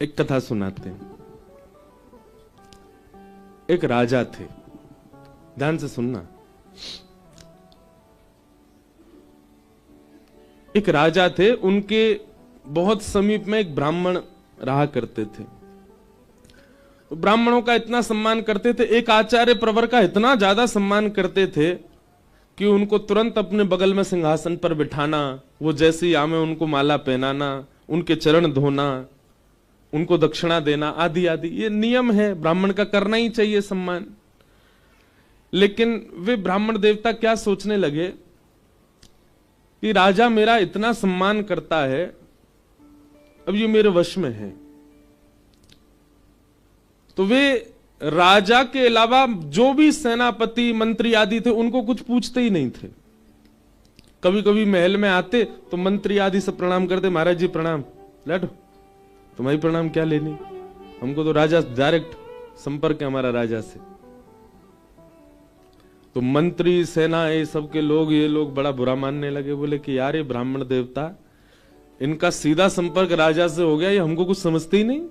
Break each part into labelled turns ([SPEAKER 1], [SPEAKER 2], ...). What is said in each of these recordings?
[SPEAKER 1] एक कथा सुनाते हैं। एक राजा थे, ध्यान से सुनना। एक राजा थे, उनके बहुत समीप में एक ब्राह्मण रहा करते थे। तो ब्राह्मणों का इतना सम्मान करते थे, एक आचार्य प्रवर का इतना ज्यादा सम्मान करते थे कि उनको तुरंत अपने बगल में सिंहासन पर बिठाना, वो जैसी आमे उनको माला पहनाना, उनके चरण धोना, उनको दक्षिणा देना, आदि आदि। ये नियम है, ब्राह्मण का करना ही चाहिए सम्मान। लेकिन वे ब्राह्मण देवता क्या सोचने लगे कि राजा मेरा इतना सम्मान करता है, अब ये मेरे वश में है। तो वे राजा के अलावा जो भी सेनापति मंत्री आदि थे उनको कुछ पूछते ही नहीं थे। कभी कभी महल में आते तो मंत्री आदि से प्रणाम करते, महाराज जी प्रणाम, बैठो, तुम्हारी प्रणाम क्या लेनी, हमको तो राजा डायरेक्ट संपर्क है हमारा राजा से। तो मंत्री सेना ये सब के लोग, ये लोग बड़ा बुरा मानने लगे, बोले कि यार ये ब्राह्मण देवता, इनका सीधा संपर्क राजा से हो गया, ये हमको कुछ समझते ही नहीं।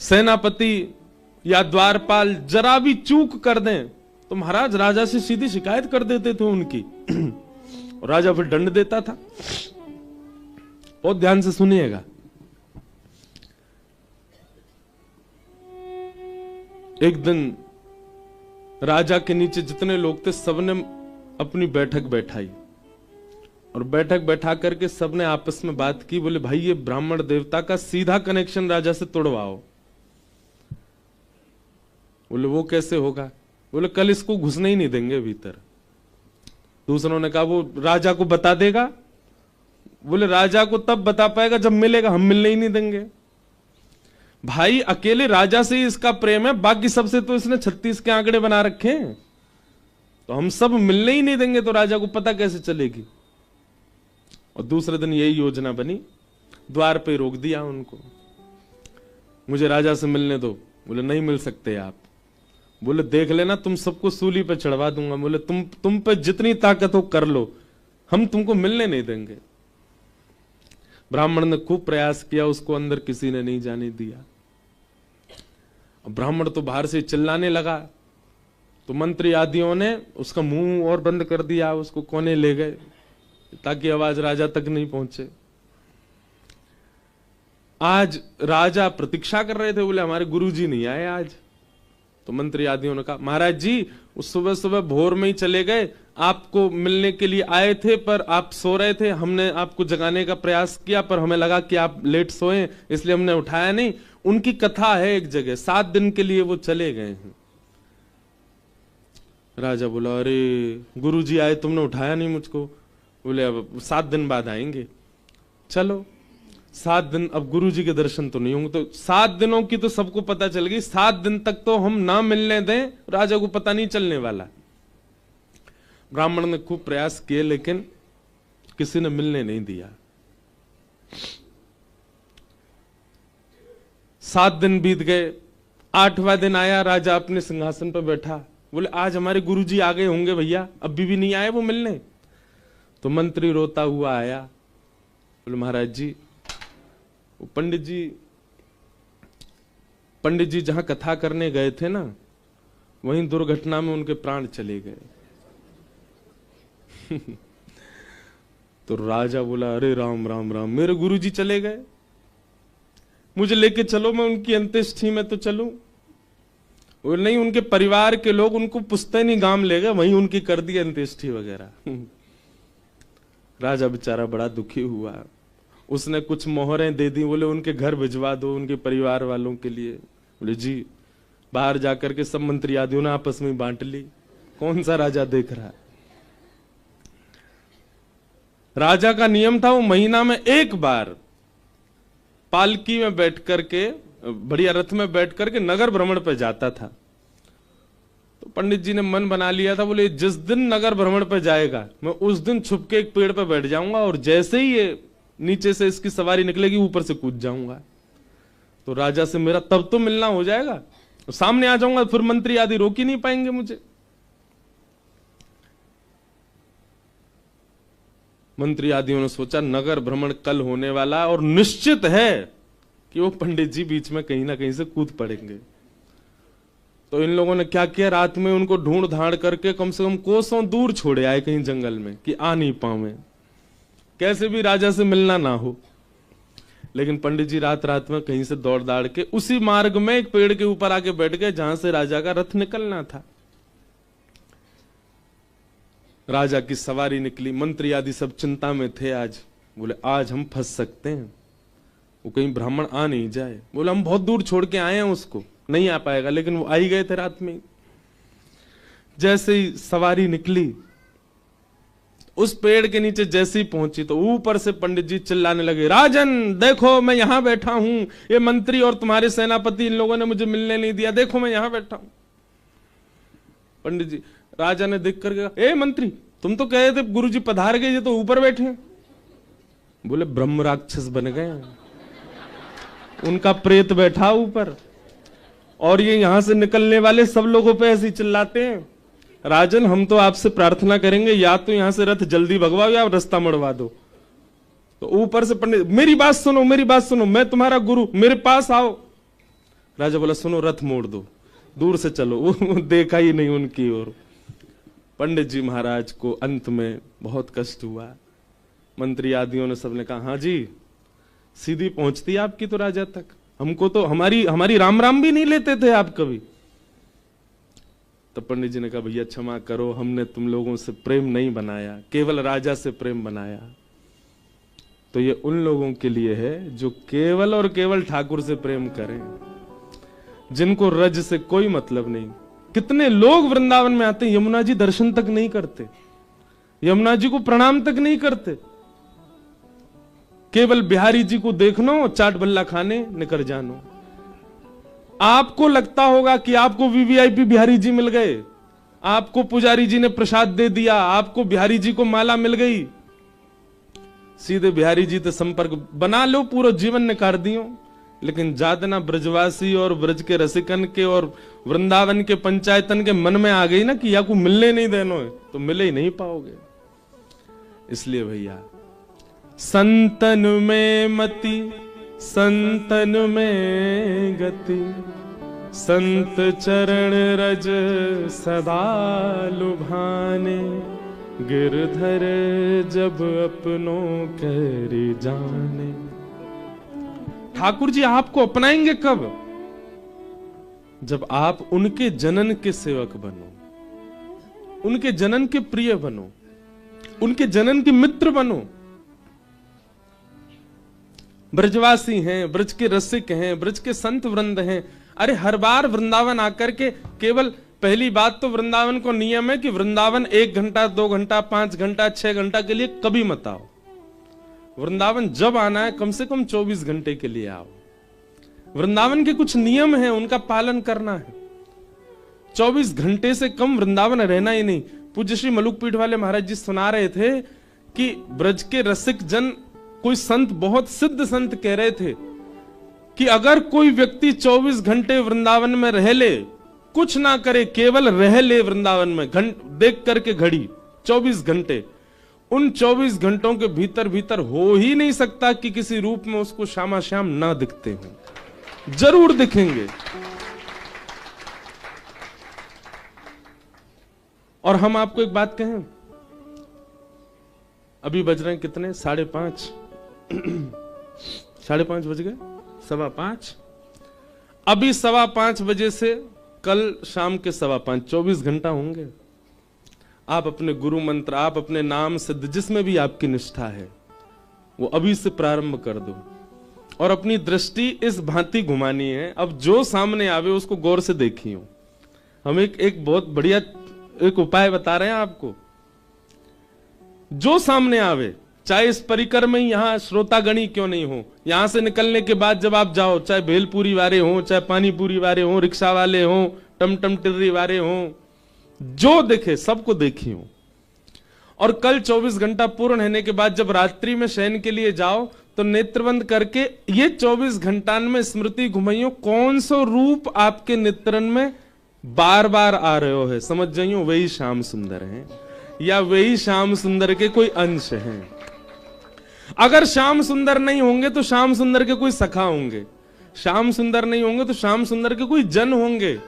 [SPEAKER 1] सेनापति या द्वारपाल जरा भी चूक कर दें तो महाराज राजा से सीधी शिकायत कर देते थे उनकी और राजा फिर दंड देता था। बहुत ध्यान से सुनिएगा। एक दिन राजा के नीचे जितने लोग थे सबने अपनी बैठक बैठाई और बैठक बैठा करके सबने आपस में बात की। बोले भाई ये ब्राह्मण देवता का सीधा कनेक्शन राजा से तोड़वाओ। बोले वो कैसे होगा? बोले कल इसको घुसने ही नहीं देंगे भीतर। दूसरों ने कहा वो राजा को बता देगा। बोले राजा को तब बता पाएगा जब मिलेगा, हम मिलने ही नहीं देंगे। भाई अकेले राजा से ही इसका प्रेम है, बाकी सबसे तो इसने 36 के आंकड़े बना रखे हैं, तो हम सब मिलने ही नहीं देंगे तो राजा को पता कैसे चलेगी। और दूसरे दिन यही योजना बनी, द्वार पे रोक दिया उनको, मुझे राजा से मिलने दो। बोले नहीं मिल सकते आप। बोले देख लेना तुम सबको सूली पे चढ़वा दूंगा। बोले तुम पे जितनी ताकत हो कर लो, हम तुमको मिलने नहीं देंगे। ब्राह्मण ने खूब प्रयास किया, उसको अंदर किसी ने नहीं जाने दिया। ब्राह्मण तो बाहर से चिल्लाने लगा, तो मंत्री आदियों ने उसका मुंह और बंद कर दिया, उसको कोने ले गए ताकि आवाज राजा तक नहीं पहुंचे। आज राजा प्रतीक्षा कर रहे थे, बोले हमारे गुरुजी नहीं आए आज। तो मंत्री आदियों ने कहा महाराज जी उस सुबह सुबह भोर में ही चले गए, आपको मिलने के लिए आए थे पर आप सो रहे थे, हमने आपको जगाने का प्रयास किया पर हमें लगा कि आप लेट सोए इसलिए हमने उठाया नहीं। उनकी कथा है एक जगह, 7 दिन के लिए वो चले गए हैं। राजा बोला अरे गुरुजी आए तुमने उठाया नहीं मुझको। बोले अब 7 दिन बाद आएंगे। चलो 7 दिन, अब गुरुजी के दर्शन तो नहीं होंगे, तो 7 दिनों की तो सबको पता चल गई, 7 दिन तक तो हम ना मिलने दें, राजा को पता नहीं चलने वाला। ब्राह्मण ने खूब प्रयास किए लेकिन किसी ने मिलने नहीं दिया। 7 दिन बीत गए, 8वां दिन आया, राजा अपने सिंहासन पर बैठा। बोले आज हमारे गुरुजी आ गए होंगे भैया, अभी भी नहीं आए वो मिलने। तो मंत्री रोता हुआ आया, बोले महाराज जी पंडित जी जहां कथा करने गए थे ना, वहीं दुर्घटना में उनके प्राण चले गए। तो राजा बोला अरे राम राम राम, मेरे गुरुजी चले गए, मुझे लेके चलो, मैं उनकी अंत्येष्टि में तो चलूं। वो नहीं, उनके परिवार के लोग उनको पुश्तैनी गांव ले गए, वहीं उनकी कर दी अंत्येष्टि वगैरह। राजा बेचारा बड़ा दुखी हुआ, उसने कुछ मोहरें दे दी, बोले उनके घर भिजवा दो उनके परिवार वालों के लिए। बोले जी, बाहर जाकर के सब मंत्री आदियों ने आपस में बांट ली, कौन सा राजा देख रहा है। राजा का नियम था वो महीना में एक बार पालकी में बैठ करके, बढ़िया रथ में बैठ करके नगर भ्रमण पर जाता था। तो पंडित जी ने मन बना लिया था, बोले जिस दिन नगर भ्रमण पर जाएगा मैं उस दिन छुप के एक पेड़ पर बैठ जाऊंगा और जैसे ही ये नीचे से इसकी सवारी निकलेगी ऊपर से कूद जाऊंगा, तो राजा से मेरा तब तो मिलना हो जाएगा, तो सामने आ जाऊंगा, फिर मंत्री आदि रोक ही नहीं पाएंगे मुझे। मंत्री आदियों ने सोचा नगर भ्रमण कल होने वाला और निश्चित है कि वो पंडित जी बीच में कहीं ना कहीं से कूद पड़ेंगे। तो इन लोगों ने क्या किया, रात में उनको ढूंढ धाड़ करके कम से कम कोसों दूर छोड़े आए कहीं जंगल में कि आ नहीं पावे, कैसे भी राजा से मिलना ना हो। लेकिन पंडित जी रात रात में कहीं से दौड़ दाड़ के उसी मार्ग में एक पेड़ के ऊपर आके बैठ गए जहां से राजा का रथ निकलना था। राजा की सवारी निकली, मंत्री आदि सब चिंता में थे। आज बोले आज हम फंस सकते हैं, वो कहीं ब्राह्मण आ नहीं जाए। बोले हम बहुत दूर छोड़ के आए हैं, उसको नहीं आ पाएगा। लेकिन वो आ ही गए थे रात में। जैसे ही सवारी निकली, उस पेड़ के नीचे जैसे ही पहुंची तो ऊपर से पंडित जी चिल्लाने लगे, राजन देखो मैं यहां बैठा हूं, ये मंत्री और तुम्हारे सेनापति इन लोगों ने मुझे मिलने नहीं दिया, देखो मैं यहां बैठा हूं। पंडित जी, राजा ने देख कर कहा, ए मंत्री तुम तो कह रहे थे गुरुजी पधार गए, ये तो ऊपर बैठे हैं। बोले ब्रह्म राक्षस बन गए, उनका प्रेत बैठा ऊपर और ये यहां से निकलने वाले सब लोगों पे ऐसे चिल्लाते हैं। राजन हम तो आपसे प्रार्थना करेंगे, या तो यहां से रथ जल्दी भगवाओ या रास्ता मड़वा दो। तो ऊपर से पंडित, मेरी बात सुनो, मेरी बात सुनो, मैं तुम्हारा गुरु, मेरे पास आओ। राजा बोला सुनो रथ मोड़ दो, दूर से चलो। वो देखा ही नहीं उनकी ओर। पंडित जी महाराज को अंत में बहुत कष्ट हुआ। मंत्री आदियों ने सबने कहा हाँ जी सीधी पहुंचती आपकी तो राजा तक, हमको तो हमारी राम राम भी नहीं लेते थे आप कभी। तो पंडित जी ने कहा भैया क्षमा करो, हमने तुम लोगों से प्रेम नहीं बनाया, केवल राजा से प्रेम बनाया। तो ये उन लोगों के लिए है जो केवल और केवल ठाकुर से प्रेम करें, जिनको रज से कोई मतलब नहीं। कितने लोग वृंदावन में आते हैं, यमुना जी दर्शन तक नहीं करते, यमुना जी को प्रणाम तक नहीं करते, केवल बिहारी जी को देखनो, चाट बल्ला खाने निकल जानो। आपको लगता होगा कि आपको वीवीआईपी बिहारी जी मिल गए, आपको पुजारी जी ने प्रसाद दे दिया, आपको बिहारी जी को माला मिल गई, सीधे बिहारी जी से संपर्क बना लो, पूरा जीवन निकाल दियो। लेकिन जातना ब्रजवासी और ब्रज के रसिकन के और वृंदावन के पंचायतन के मन में आ गई ना कि या को मिलने नहीं देनो है, तो मिले ही नहीं पाओगे। इसलिए भैया संतन में मति संतन में गति, संत चरण रज सदा लुभाने, गिरधर जब अपनों कर जाने। ठाकुर जी आपको अपनाएंगे कब? जब आप उनके जनन के सेवक बनो, उनके जनन के प्रिय बनो, उनके जनन के मित्र बनो। ब्रजवासी हैं, ब्रज के रसिक हैं, ब्रज के संत वृंद हैं। अरे हर बार वृंदावन आकर के केवल पहली बात तो वृंदावन को नियम है कि वृंदावन 1 घंटा 2 घंटा 5 घंटा 6 घंटा के लिए कभी मत आओ। वृंदावन जब आना है कम से कम 24 घंटे के लिए आओ। वृंदावन के कुछ नियम हैं, उनका पालन करना है। 24 घंटे से कम वृंदावन रहना ही नहीं। पूज्य श्री मलुकपीठ वाले महाराज जी सुना रहे थे कि ब्रज के रसिक जन, कोई संत, बहुत सिद्ध संत कह रहे थे कि अगर कोई व्यक्ति 24 घंटे वृंदावन में रह ले, कुछ ना करे, केवल रह ले वृंदावन में, देख करके घड़ी 24 घंटे, उन 24 घंटों के भीतर भीतर हो ही नहीं सकता कि किसी रूप में उसको श्यामा श्याम ना दिखते हो, जरूर दिखेंगे। और हम आपको एक बात कहें, अभी बज रहे हैं कितने? 5:30 5:30 बज गए, 5:15। अभी 5:15 बजे से कल शाम के 5:15 24 घंटा होंगे। आप अपने गुरु मंत्र, आप अपने नाम सिद्ध, जिसमें भी आपकी निष्ठा है, वो अभी से प्रारंभ कर दो और अपनी दृष्टि इस भांति घुमानी है। अब जो सामने आवे उसको गौर से देखियो। हम एक बहुत बढ़िया एक उपाय बता रहे हैं आपको। जो सामने आवे, चाहे इस परिकर में ही यहां श्रोतागणी क्यों नहीं हो, यहां से निकलने के बाद जब आप जाओ, चाहे भेलपुरी वाले हो, चाहे पानीपुरी वाले हो, रिक्शा वाले हो, टमटम टिर्री वाले हो, जो देखे सबको देखियो। और कल 24 घंटा पूर्ण होने के बाद जब रात्रि में शयन के लिए जाओ तो नेत्रबंद करके ये 24 घंटा में स्मृति घुमाइयो, कौन सा रूप आपके नेत्रन में बार बार आ रहे हो है, समझ जाइयो वही श्याम सुंदर है या वही श्याम सुंदर के कोई अंश हैं। अगर श्याम सुंदर नहीं होंगे तो श्याम सुंदर के कोई सखा होंगे, श्याम सुंदर नहीं होंगे तो श्याम सुंदर के कोई जन होंगे।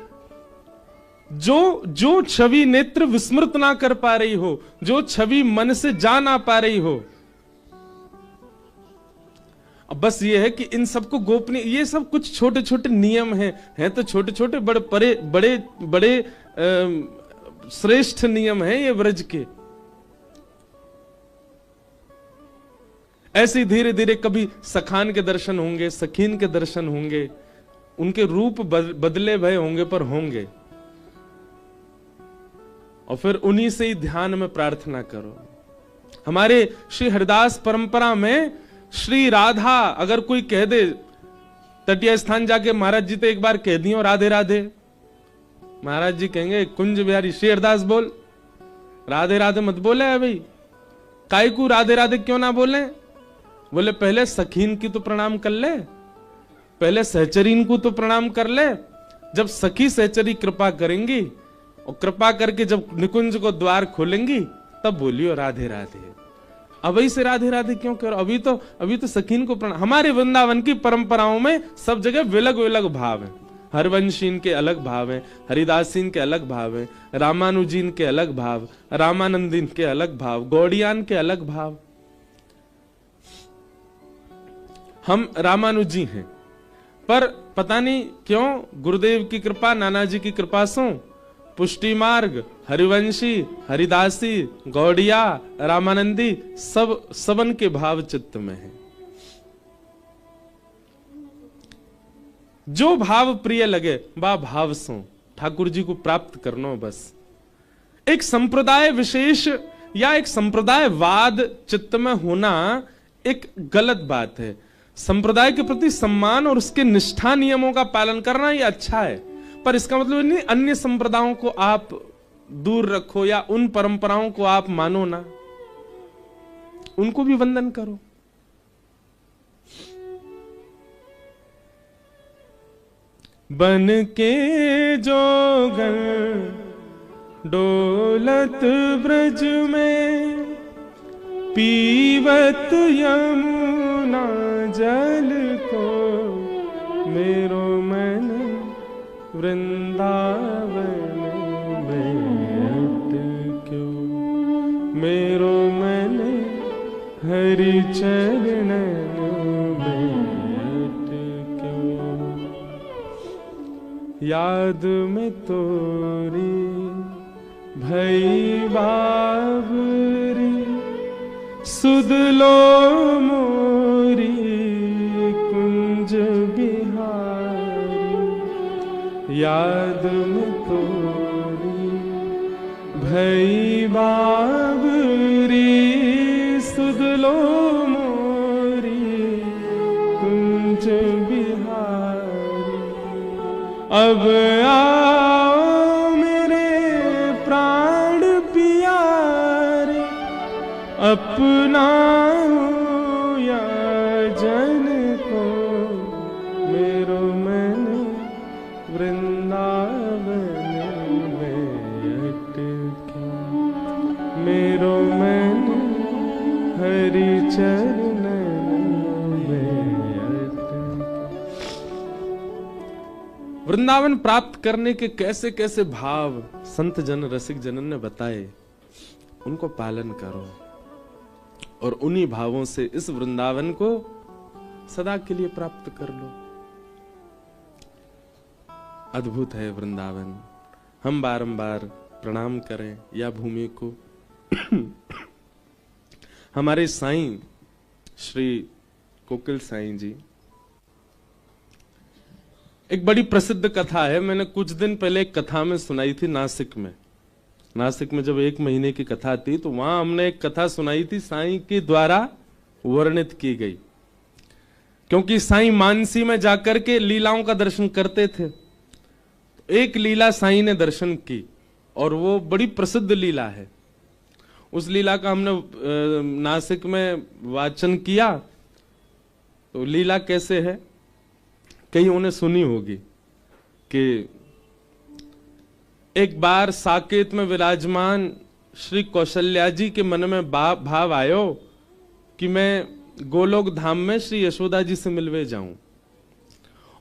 [SPEAKER 1] जो छवि नेत्र विस्मृत ना कर पा रही हो, जो छवि मन से जा ना पा रही हो, अब बस ये है कि इन सबको गोपनीय, ये सब कुछ छोटे छोटे नियम हैं तो छोटे छोटे बड़े बड़े बड़े श्रेष्ठ नियम हैं ये व्रज के। ऐसे धीरे धीरे कभी सखान के दर्शन होंगे, सखीन के दर्शन होंगे, उनके रूप बदले भय होंगे पर होंगे, और फिर उन्हीं से ही ध्यान में प्रार्थना करो। हमारे श्री हरिदास परंपरा में श्री राधा अगर कोई कह दे, तटीय स्थान जाके महाराज जी तो एक बार कह दियो राधे राधे, महाराज जी कहेंगे कुंज बिहारी श्री हरिदास बोल, राधे राधे मत बोले है भाई, काय को राधे राधे क्यों ना बोले? बोले पहले सखीन की तो प्रणाम कर ले, पहले सहचरीन को तो प्रणाम कर ले, जब सखी सहचरी कृपा करेंगी और कृपा करके जब निकुंज को द्वार खोलेंगी तब बोलियो राधे राधे। अभी से राधे राधे क्यों करो? अभी तो सखीन को प्रणाम। हमारे वृंदावन की परंपराओं में सब जगह विलग विलग भाव है, हरवंशीन के अलग भाव है, हरिदासीन के अलग भाव है, रामानुजीन के अलग भाव, रामानंदीन के अलग भाव, गौड़ियान के अलग भाव। हम रामानुजी हैं, पर पता नहीं क्यों गुरुदेव की कृपा, नानाजी की कृपा से पुष्टि मार्ग, हरिवंशी, हरिदासी, गौड़िया, रामानंदी सब सबन के भाव चित्त में है। जो भाव प्रिय लगे बा भाव सो ठाकुर जी को प्राप्त करनो। बस एक संप्रदाय विशेष या एक संप्रदायवाद चित्त में होना एक गलत बात है। संप्रदाय के प्रति सम्मान और उसके निष्ठा नियमों का पालन करना ये अच्छा है, पर इसका मतलब नहीं अन्य संप्रदायों को आप दूर रखो या उन परंपराओं को आप मानो ना, उनको भी वंदन करो। बन के जोगन डोलत ब्रज में, पीवत यमुना जल को, मेरो मन वृंदावन में अटक्यो, मेरो मन हरि चरणन में अटक्यो। याद में तोरी भई बाबरी, सुध लो मोरी कुंज बिहारी। याद में तोरी भई बाबरी, सुध लो मोरी कुंज बिहारी। अब आओ मेरे प्राण प्यारे, अपना या जन को, मेरो मन वृंदावन में अटके, मेरो मन हरि चरणन में अटके। वृंदावन प्राप्त करने के कैसे कैसे भाव संत जन रसिक जनन ने बताए, उनको पालन करो और उन्हीं भावों से इस वृंदावन को सदा के लिए प्राप्त कर लो। अद्भुत है वृंदावन। हम बारंबार प्रणाम करें या भूमि को। हमारे साईं श्री कोकिल साईं जी, एक बड़ी प्रसिद्ध कथा है, मैंने कुछ दिन पहले एक कथा में सुनाई थी नासिक में। नासिक में जब 1 महीने की कथा थी तो वहां हमने एक कथा सुनाई थी, साईं के द्वारा वर्णित की गई। क्योंकि साईं मानसी में जाकर के लीलाओं का दर्शन करते थे। एक लीला साईं ने दर्शन की और वो बड़ी प्रसिद्ध लीला है। उस लीला का हमने नासिक में वाचन किया। तो लीला कैसे है, कहीं उन्हें सुनी होगी कि एक बार साकेत में विराजमान श्री कौशल्या जी के मन में भाव आयो कि मैं गोलोक धाम में श्री यशोदा जी से मिलवे जाऊं।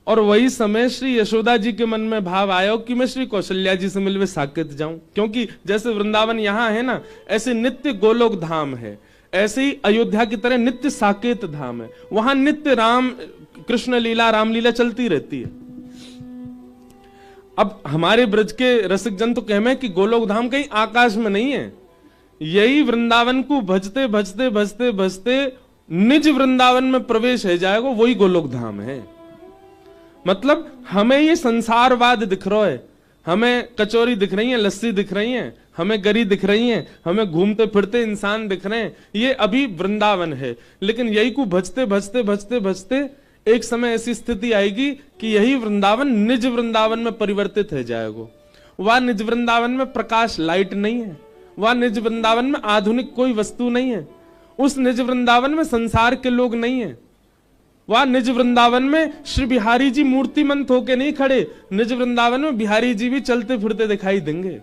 [SPEAKER 1] और वही समय श्री यशोदा जी के मन में भाव आया कि मैं श्री कौशल्या जी से मिलवे साकेत जाऊं, क्योंकि जैसे वृंदावन यहां है ना, ऐसे नित्य गोलोक धाम है, ऐसे ही अयोध्या की तरह नित्य साकेत धाम है। वहां नित्य राम कृष्ण लीला रामलीला चलती रहती है। अब हमारे ब्रज के रसिक जन तो कहते हैं कि गोलोक धाम कहीं आकाश में नहीं है, यही वृंदावन को भजते भजते भजते भजते निज वृंदावन में प्रवेश है जाएगा, वही गोलोक धाम है। मतलब हमें ये संसारवाद दिख रहा है, हमें कचौरी दिख रही है, लस्सी दिख रही है, हमें गरी दिख रही है, हमें घूमते फिरते इंसान दिख रहे हैं, ये अभी वृंदावन है। लेकिन यही को भजते भजते भजते भजते एक समय ऐसी स्थिति आएगी कि यही वृंदावन निज वृंदावन में परिवर्तित हो जाएगा। वह निज वृंदावन में प्रकाश लाइट नहीं है, वह निज वृंदावन में आधुनिक कोई वस्तु नहीं है, उस निज वृंदावन में संसार के लोग नहीं है, वह निज वृंदावन में श्री बिहारी जी मूर्तिमंत होके नहीं खड़े, निज वृंदावन में बिहारी जी भी चलते फिरते दिखाई देंगे।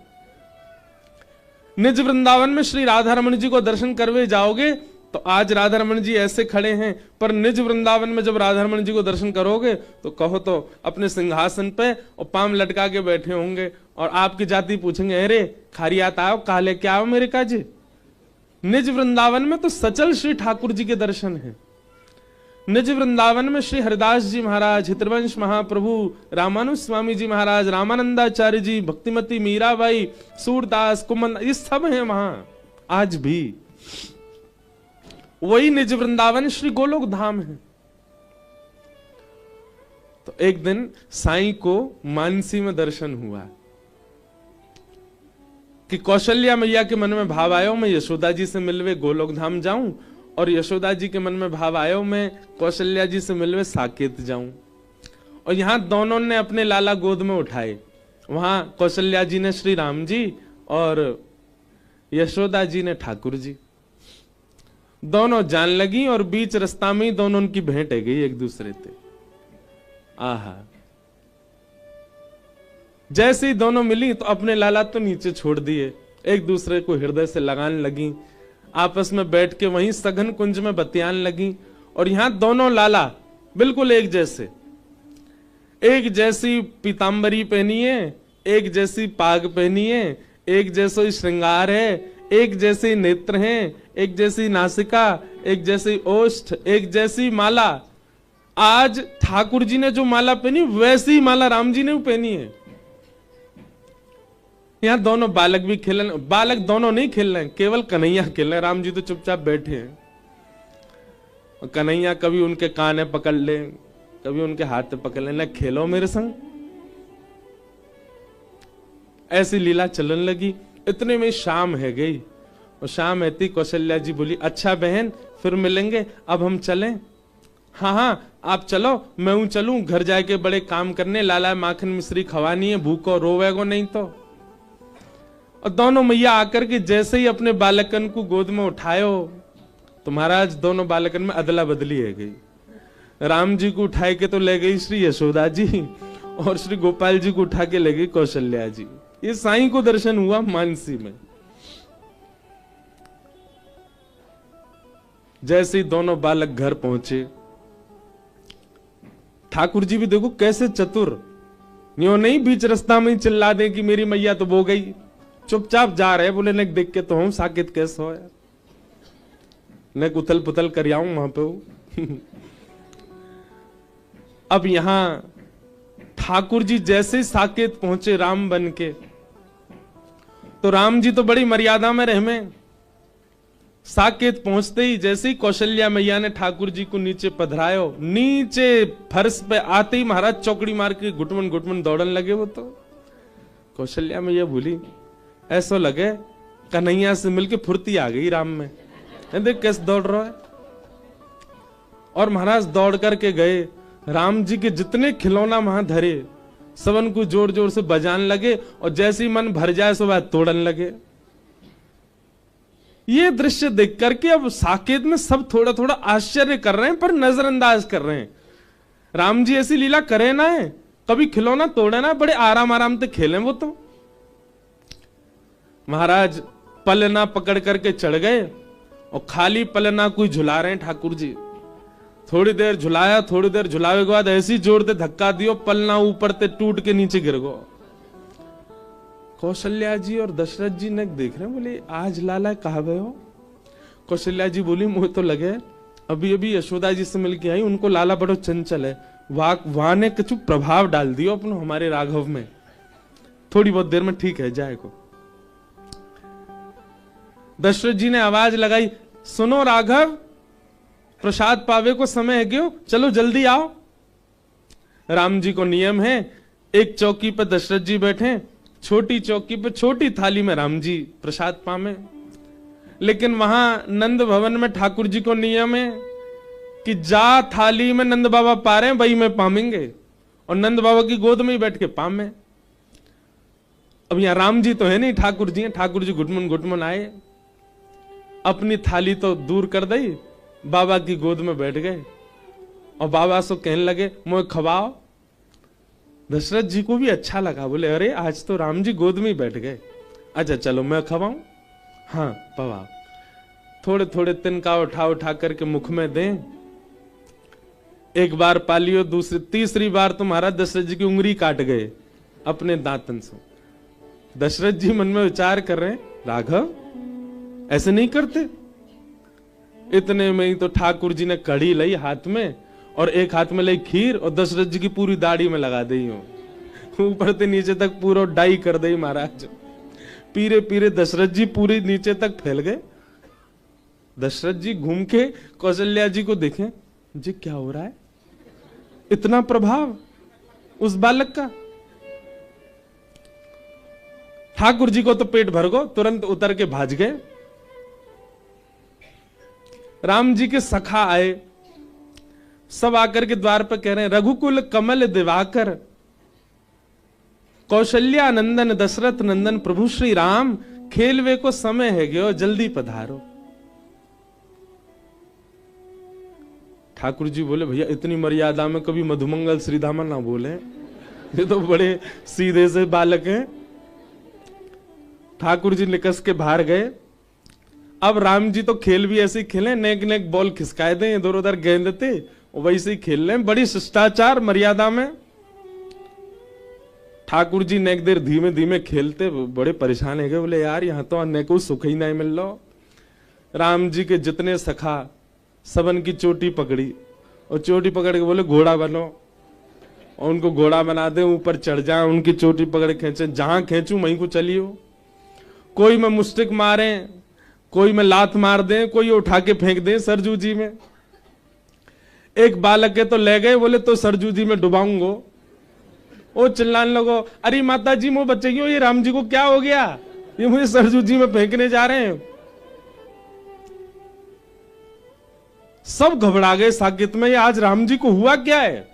[SPEAKER 1] निज वृंदावन में श्री राधा रमण जी को दर्शन करवे जाओगे तो आज राधा रमण जी ऐसे खड़े हैं, पर निज वृंदावन में जब राधा रमण जी को दर्शन करोगे तो कहो तो अपने सिंहासन पे और पांव लटका के बैठे होंगे और आपकी जाति पूछेंगे, अरे खारियात आओ, काले क्या आओ मेरे काजी। निज वृंदावन में तो सचल श्री ठाकुर जी के दर्शन है। निज वृंदावन में श्री हरिदास जी महाराज, हितवंश महाप्रभु, रामानुज स्वामी जी महाराज, रामानंदाचार्य जी, भक्तिमती मीराबाई, सूरदास, कुमन, ये सब हैं वहां आज भी। वही निज वृंदावन श्री गोलोक धाम है। तो एक दिन साईं को मानसी में दर्शन हुआ कि कौशल्या मैया के मन में भाव आयो मैं यशोदा जी से मिलवे गोलोक धाम जाऊं, और यशोदा जी के मन में भाव आयो मैं कौशल्या जी से मिलवे साकेत जाऊं। और यहां दोनों ने अपने लाला गोद में उठाए। वहां कौशल्या जी ने श्री राम जी और यशोदा जी ने ठाकुर जी। दोनों जान लगी और बीच रास्ता में दोनों उनकी भेंट है गई एक दूसरे से। आहा, जैसे ही दोनों मिली तो अपने लाला तो नीचे छोड़ दिए, एक दूसरे को हृदय से लगाने लगी, आपस में बैठ के वहीं सघन कुंज में बतियान लगी। और यहां दोनों लाला बिल्कुल एक जैसे, एक जैसी पीतांबरी पहनी है, एक जैसी पाग पहनी है, एक जैसा श्रृंगार है, एक जैसे नेत्र हैं, एक जैसी नासिका, एक जैसी ओष्ठ, एक जैसी माला। आज ठाकुर जी ने जो माला पहनी वैसी माला राम जी ने भी पहनी है। यहां दोनों बालक भी खेल रहे, बालक दोनों नहीं खेल रहे हैं, केवल कन्हैया खेल रहे हैं, राम जी तो चुपचाप बैठे हैं। और कन्हैया कभी उनके काने पकड़ ले, कभी उनके हाथ पकड़ ले, खेलो मेरे संग। ऐसी लीला चलन लगी। इतने में शाम है गई, और शाम आती कौशल्या जी बोली, अच्छा बहन फिर मिलेंगे, अब हम चलें। हाँ हाँ आप चलो, मैं हूं चलूं, घर जाके बड़े काम करने, लाला माखन मिश्री खवानी है, भूखो रोवेगो नहीं तो। और दोनों मैया आकर के जैसे ही अपने बालकन को गोद में उठायो तो महाराज दोनों बालकन में अदला बदली है गई। राम जी को उठाए के तो ले गई श्री यशोदा जी, और श्री गोपाल जी को उठा के ले गई कौशल्या जी। ये साईं को दर्शन हुआ मानसी में। जैसे ही दोनों बालक घर पहुंचे, ठाकुर जी भी देखो कैसे चतुर, यो नहीं बीच रास्ता में चिल्ला दे कि मेरी मैया तो वो गई, चुपचाप जा रहे, बोले ने देख के तो हम साकेत कैसे हो यार, ने उथल पुथल कर आऊं वहां पे। अब यहां ठाकुर जी जैसे साकेत पहुंचे राम बन के, तो राम जी तो बड़ी मर्यादा में रहे में। साकेत पहुंचते ही जैसे ही कौशल्या मैया ने ठाकुर जी को नीचे पधरायो, नीचे फर्श पे आते ही महाराज चौकड़ी मार के घुटमन घुटमन दौड़न लगे। वो तो कौशल्या मैया भूली, ऐसा लगे कन्हैया से मिलके फुर्ती आ गई राम में, देख कैसे दौड़ रहा है। और महाराज दौड़ करके गए, राम जी के जितने खिलौना वहां धरे सबन को जोर जोर से बजाने लगे, और जैसे ही मन भर जाए सब तोड़न लगे। ये दृश्य देख करके अब साकेत में सब थोड़ा थोड़ा आश्चर्य कर रहे हैं, पर नजरअंदाज कर रहे हैं। राम जी ऐसी लीला करे ना है, कभी खिलौना तोड़े ना, बड़े आराम आराम से खेले वो तो। महाराज पलना पकड़ करके चढ़ गए, और खाली पलना कोई झुला रहे हैं ठाकुर जी, थोड़ी देर झुलाया, थोड़ी देर झुलावे के बाद ऐसी जोर से धक्का दियो पलना ऊपर ते टूट के नीचे गिर गो। कौशल्या जी और दशरथ जी ने देख रहे हैं, बोले आज लाला कहा गए हो? कौशल्या जी बोली मुझे तो लगे अभी अभी यशोदा जी से मिलके आई, उनको लाला बड़ो चंचल है, वहां ने कुछ प्रभाव डाल दियो अपनो हमारे राघव में, थोड़ी बहुत देर में ठीक है जाएगा। दशरथ जी ने आवाज लगाई, सुनो राघव, प्रसाद पावे को समय है क्यों, चलो जल्दी आओ। राम जी को नियम है, एक चौकी पर दशरथ जी बैठे, छोटी चौकी पर छोटी थाली में राम जी प्रसाद पावे। लेकिन वहां नंद भवन में ठाकुर जी को नियम है कि जा थाली में नंद बाबा पा रहे हैं वही में पामेंगे, और नंद बाबा की गोद में ही बैठ के पामे। अब यहां राम जी तो है नहीं, ठाकुर जी हैं। ठाकुर जी घुटमन घुटमन आए, अपनी थाली तो दूर कर दी, बाबा की गोद में बैठ गए और बाबा से कहने लगे मुझे खवाओ। दशरथ जी को भी अच्छा लगा, बोले अरे आज तो राम जी गोद में ही बैठ गए, अच्छा चलो मैं खवाऊं। हाँ पवा, थोड़े थोड़े तिनका उठा उठा करके मुख में दें। एक बार पालियो, दूसरी तीसरी बार तुम्हारा दशरथ जी की उंगली काट गए अपने दांतन से। दशरथ जी मन में विचार कर रहे हैं, राघव ऐसे नहीं करते। इतने में ही तो ठाकुर जी ने कड़ी लाई हाथ में और एक हाथ में लाई खीर और दशरथ जी की पूरी दाढ़ी में लगा दी हो, ऊपर से नीचे तक पूरा डाई कर दी महाराज। पीरे पीरे दशरथ जी पूरे नीचे तक फैल गए। दशरथ जी घूम के कौशल्या जी को देखें, जी क्या हो रहा है, इतना प्रभाव उस बालक का। ठाकुर जी को तो पेट भर गो, तुरंत उतर के भाज गए। राम जी के सखा आए, सब आकर के द्वार पर कह रहे हैं, रघुकुल कमल दिवाकर, कौशल्या नंदन दशरथ नंदन प्रभु श्री राम, खेलवे को समय है गयो जल्दी पधारो। ठाकुर जी बोले भैया इतनी मर्यादा में कभी मधुमंगल श्रीधामा ना बोले, ये तो बड़े सीधे से बालक हैं। ठाकुर जी निकस के बाहर गए। अब राम जी तो खेल भी ऐसे खेले, नेक नेक बॉल खिसकाए दें, इधर उधर गेंद थे वैसे ही खेल रहे हैं, बड़ी शिष्टाचार मर्यादा में। ठाकुर जी नेक देर धीमे धीमे खेलते, बड़े परेशान है गए, बोले यार यहाँ तो अन्य को सुख ही नहीं मिल रहा। राम जी के जितने सखा सबन की चोटी पकड़ी और चोटी पकड़ के बोले घोड़ा बनो, और उनको घोड़ा बना दे, ऊपर चढ़ जाए, उनकी चोटी पकड़ खींचे, जहां खींचू वहीं को चलियो। कोई में मुस्टिक मारे, कोई में लात मार दे, कोई उठा के फेंक दे सरजू जी में। एक बालक के तो ले गए, बोले तो सरजू जी में डुबाऊंगो। वो चिल्लाने लगो, अरे माता जी मुझे बच्चे क्यों, ये राम जी को क्या हो गया, ये मुझे सरजू जी में फेंकने जा रहे हैं। सब घबरा गए साकेत में, ये आज राम जी को हुआ क्या है।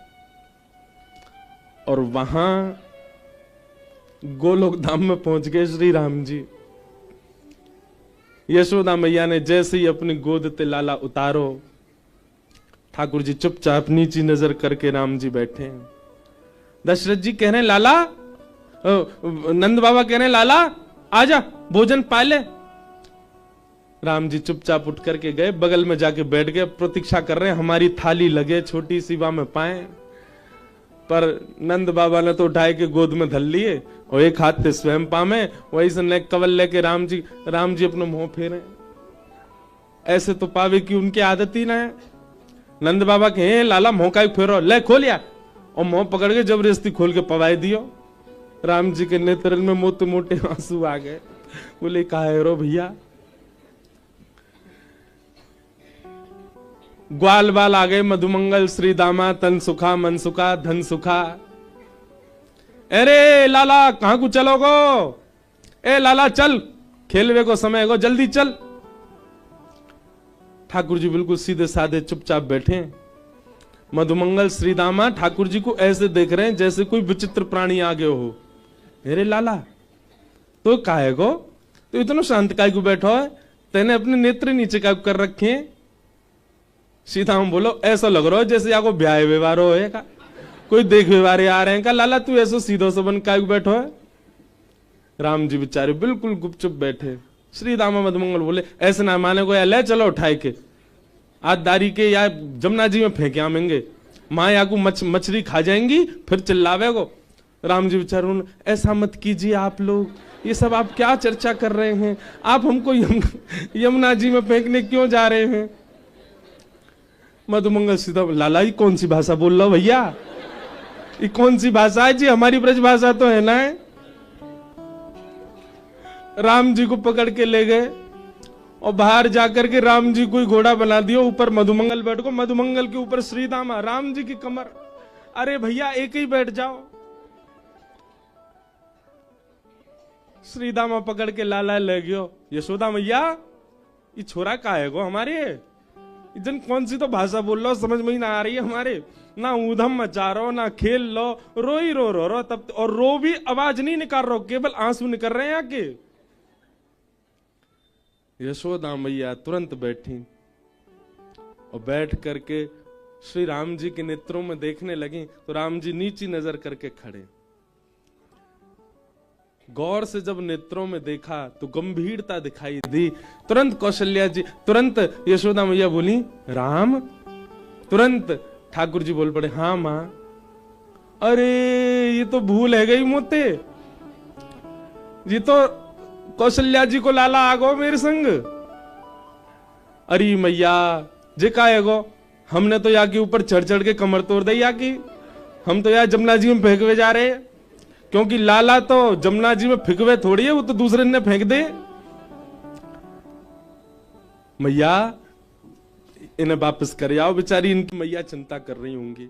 [SPEAKER 1] और वहां गोलोक धाम में पहुंच गए श्री राम जी। यशोदा मैया ने जैसे ही अपनी गोद ते लाला उतारो, ठाकुर जी चुपचाप नीची नजर करके राम जी बैठे। दशरथ जी कह रहे हैं लाला, नंद बाबा कह रहे हैं लाला आजा भोजन पाले। राम जी चुपचाप उठ करके गए, बगल में जाके बैठ गए, प्रतीक्षा कर रहे हैं हमारी थाली लगे, छोटी सी बा में पाए। पर नंद बाबा ने तो उठाए के गोद में धल लिए और एक हाथ से स्वयं पामे, वही से नेक कवल लेके राम जी अपना मुंह फेरे। ऐसे तो पावे की उनकी आदत ही ना है। नंद बाबा के लाला मुंह का फेरो, ले खोलिया, और मुंह पकड़ के जबरदस्ती खोल के पवाई दियो। राम जी के नेत्र में मोटे मोटे आंसू आ गए, बोले कहा है रो भैया। ग्वाल बाल आ गए, मधुमंगल श्री दामा, तन सुखा मन सुखा धन सुखा। अरे लाला कहां को चलोगो, ए लाला चल, खेलवे को समय है, जल्दी चल। ठाकुर जी बिल्कुल सीधे साधे चुपचाप बैठे। मधुमंगल श्री दामा ठाकुर जी को ऐसे देख रहे हैं जैसे कोई विचित्र प्राणी आ गए हो। अरे लाला तो काहे को, तो इतना शांत काय को बैठो है, तेने अपने नेत्र नीचे काय कर रखे हैं। सीधा हम बोलो ऐसा लग रहा है जैसे आपको ब्याह व्यवहार हो का, कोई देख व्यवहार आ रहे हैं का, लाला तू ऐसा सीधो सबन काय बैठो है। राम जी बेचारे बिल्कुल गुपचुप बैठे। श्री दामा मधुमंगल बोले ऐसे ना माने को, ले चलो उठाए के, आज दारी के या जमुना जी में फेंके आमेंगे, माँ या को मछली खा जाएंगी, फिर चिल्लावे को। राम जी बेचारे, ऐसा मत कीजिए आप लोग, ये सब आप क्या चर्चा कर रहे हैं, आप हमको यमुना जी में फेंकने क्यों जा रहे हैं। मधुमंगल सीधा, लाला ये कौन सी भाषा बोल रहा हो भैया, ये कौन सी भाषा है जी, हमारी ब्रज भाषा तो है ना। राम जी को पकड़ के ले गए और बाहर जाकर के राम जी को घोड़ा बना दिया, ऊपर मधुमंगल बैठ को, मधुमंगल के ऊपर श्रीदामा, राम जी की कमर। अरे भैया एक ही बैठ जाओ। श्रीदामा पकड़ के लाला ले गयो। यशोदा मैया ये छोरा का है गो हमारे, इधन कौन सी तो भाषा बोल लो, समझ में ही ना आ रही है हमारे, ना ऊधम मचा रहो ना खेल लो, रो ही रो तब, और रो भी आवाज नहीं निकाल रहे, केवल आंसू निकल रहे हैं आके। यशोदा मैया तुरंत बैठी और बैठ करके श्री राम जी के नेत्रों में देखने लगी, तो राम जी नीची नजर करके खड़े। गौर से जब नेत्रों में देखा तो गंभीरता दिखाई दी। तुरंत कौशल्या जी, तुरंत यशोदा मैया बोली राम। तुरंत ठाकुर जी बोल पड़े, हाँ मां। अरे ये तो भूल है गई मोते, ये तो कौशल्या जी को लाला आगो मेरे संग। अरे मैया जे का है गो, हमने तो यहाँ के ऊपर चढ़ चढ़ के कमर तोड़ दी, यहाँ की हम तो यहाँ जमुना जी में फेंकवे जा रहे हैं, क्योंकि लाला तो जमुना जी में फेंकवे थोड़ी है, वो तो दूसरे ने फेंक दे। मैया इन्हें वापस कर आओ, बेचारी इनकी मैया चिंता कर रही होंगी।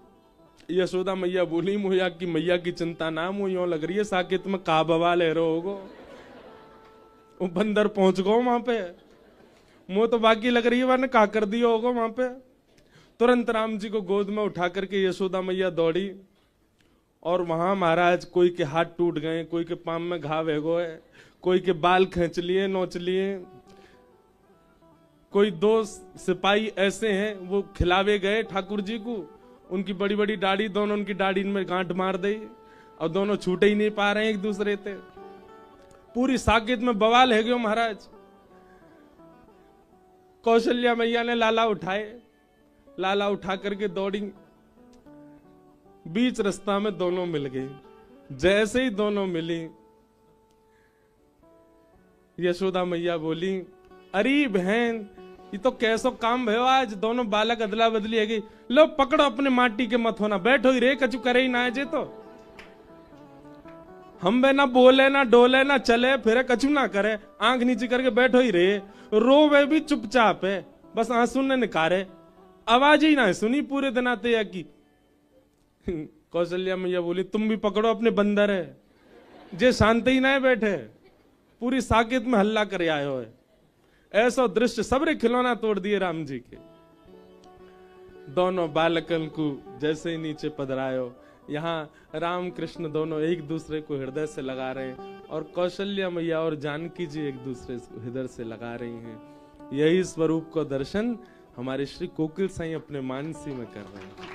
[SPEAKER 1] यशोदा मैया बोली, मोया की मैया की चिंता ना, मुझे यूं लग रही है साकेत में का बवाल है रहो होगो, वो बंदर पहुंच गो वहां पे, मुंह तो बाकी लग रही है वहां का कर दिया होगा वहां पे। तुरंत राम जी को गोद में उठा करके यशोदा मैया दौड़ी, और वहां महाराज कोई के हाथ टूट गए, कोई के पांव में घाव है गो है, कोई के बाल खींच लिए नोच लिए, कोई दो सिपाही ऐसे हैं वो खिलावे गए ठाकुर जी को, उनकी बड़ी बड़ी दाढ़ी, दोनों उनकी दाढ़ी में गांठ मार दी और दोनों छूटे ही नहीं पा रहे हैं एक दूसरे से। पूरी साकेत में बवाल है गयो महाराज। कौशल्या मैया ने लाला उठाए, लाला उठा करके दौड़ी, बीच रास्ता में दोनों मिल गई। जैसे ही दोनों मिली, यशोदा मैया बोली, अरे बहन ये तो कैसो काम भयो आज, दोनों बालक अदला बदली है गई, लो पकड़ो अपने माटी के मत होना, बैठो ही रे, कछु करे ही ना जे, तो हम बे ना बोले ना डोले ना चले फिरे, कछु ना करे, आंख नीचे करके बैठो ही रे, रोवे भी चुपचाप है, बस आंसू ने निकारे, आवाज ही ना सुनी पूरे दिन आते है की। कौशल्या मैया बोली, तुम भी पकड़ो अपने बंदर है, जे शांति ही ना बैठे, पूरी साकेत में हल्ला करे आयो है। ऐसा दृश्य सबरे खिलौना तोड़ दिए राम जी के। दोनों बालकन को जैसे ही नीचे पधरायो, यहाँ राम कृष्ण दोनों एक दूसरे को हृदय से लगा रहे हैं, और कौशल्या मैया और जानकी जी एक दूसरे को हृदय से लगा रही हैं। यही स्वरूप को दर्शन हमारे श्री कोकिल साईं अपने मानसी में कर रहे हैं।